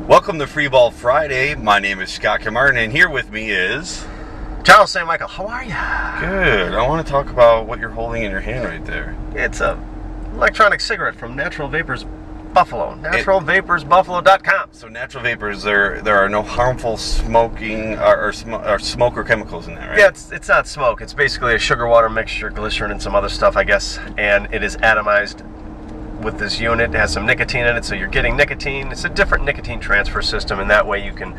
Welcome to Freeball Friday. My name is Scott Camartin, and here with me is Charles St. Michael. How are you? Good. I want to talk about what you're holding in your hand right there. It's a electronic cigarette from Natural Vapors Buffalo. NaturalVaporsBuffalo.com. So natural vapors, there are no harmful smoking or smoke or chemicals in that, right? Yeah, it's not smoke. It's basically a sugar water mixture, glycerin, and some other stuff, I guess. And it is atomized with this unit. It has some nicotine in it, so you're getting nicotine. It's a different nicotine transfer system, and that way you can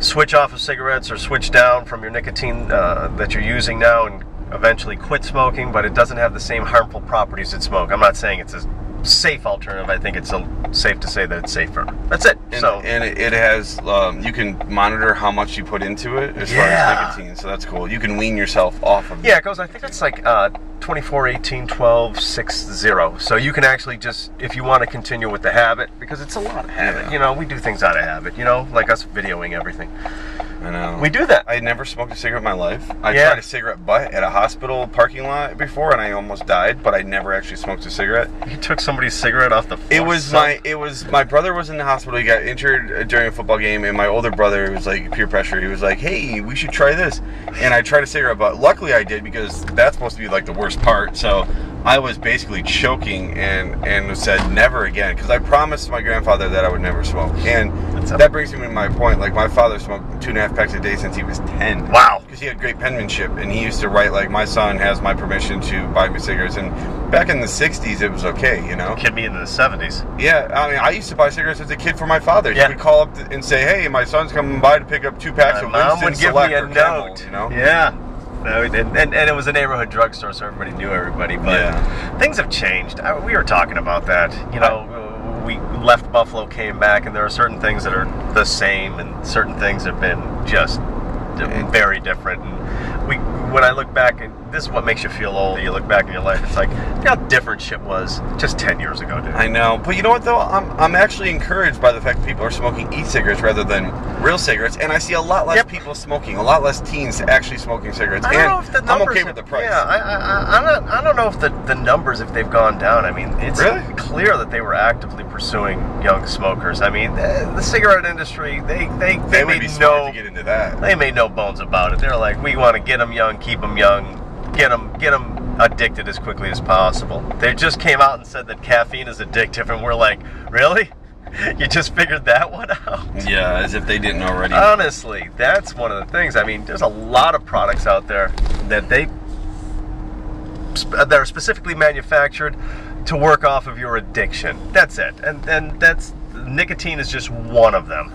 switch off of cigarettes or switch down from your nicotine that you're using now and eventually quit smoking, but it doesn't have the same harmful properties as smoke. I'm not saying it's a safe alternative. I think it's safe to say that it's safer. That's it. And it has, you can monitor how much you put into it as far as nicotine, so that's cool. You can wean yourself off of it. Yeah, it goes, I think it's like 24, 18, 12, 6, 0. So you can actually just, if you want to continue with the habit, because it's a lot of habit. Yeah. You know, we do things out of habit, you know, like us videoing everything. I know. We do that. I never smoked a cigarette in my life. I tried a cigarette butt at a hospital parking lot before, and I almost died, but I never actually smoked a cigarette. You took somebody's cigarette off the floor. It was my brother was in the hospital. He got injured during a football game, and my older brother, it was like peer pressure. He was like, "Hey, we should try this," and I tried a cigarette butt. Luckily, I did, because that's supposed to be like the worst part. So I was basically choking and said never again, because I promised my grandfather that I would never smoke. And that brings me to my point. Like, my father smoked 2.5 packs a day since he was 10. Wow. Because he had great penmanship, and he used to write like, "My son has my permission to buy me cigarettes." And back in the 60s, it was okay, you know? Kid me into the 70s. Yeah, I mean, I used to buy cigarettes as a kid for my father. Yeah. He would call up and say, "Hey, my son's coming by to pick up 2 packs of Mom Winston would give Select me a or Camel," note. you know? Yeah. No, and it was a neighborhood drugstore, so everybody knew everybody. But things have changed. We were talking about that. You know, we left Buffalo, came back, and there are certain things that are the same, and certain things have been just very different. And when I look back, and this is what makes you feel old. You look back in your life, it's like, look how different shit was just 10 years ago, dude. I know, but you know what though? I'm actually encouraged by the fact that people are smoking e-cigarettes rather than real cigarettes, and I see a lot less people smoking, a lot less teens actually smoking cigarettes. I don't know if the numbers I'm okay with the price. Yeah, I don't know if the numbers, if they've gone down. I mean, it's clear that they were actively pursuing young smokers. I mean, the cigarette industry, they would be smart to get into that. They made no bones about it. They're like, we want to get them young, keep them young, get them addicted as quickly as possible. They just came out and said that caffeine is addictive, and we're like, really? You just figured that one out? Yeah, as if they didn't already. Honestly, that's one of the things. I mean, there's a lot of products out there that are specifically manufactured to work off of your addiction. That's it. And that's, nicotine is just one of them.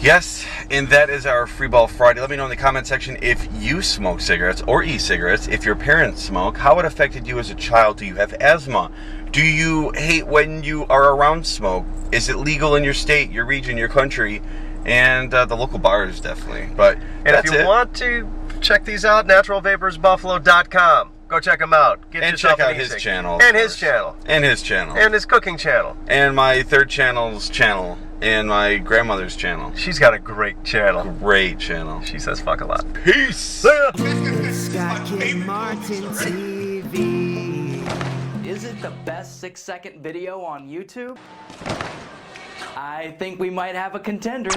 Yes, and that is our Freeball Friday. Let me know in the comment section if you smoke cigarettes or e-cigarettes. If your parents smoke, how it affected you as a child. Do you have asthma? Do you hate when you are around smoke? Is it legal in your state, your region, your country? And the local bars, definitely. But if you want to check these out, NaturalVaporsBuffalo.com. Go check them out. And check out his channel. And his channel. And his channel. And his cooking channel. And my third channel's channel. And my grandmother's channel. She's got a great channel. Great channel. She says fuck a lot. Peace! Scott Martin TV. Is it the best 6-second video on YouTube? I think we might have a contender.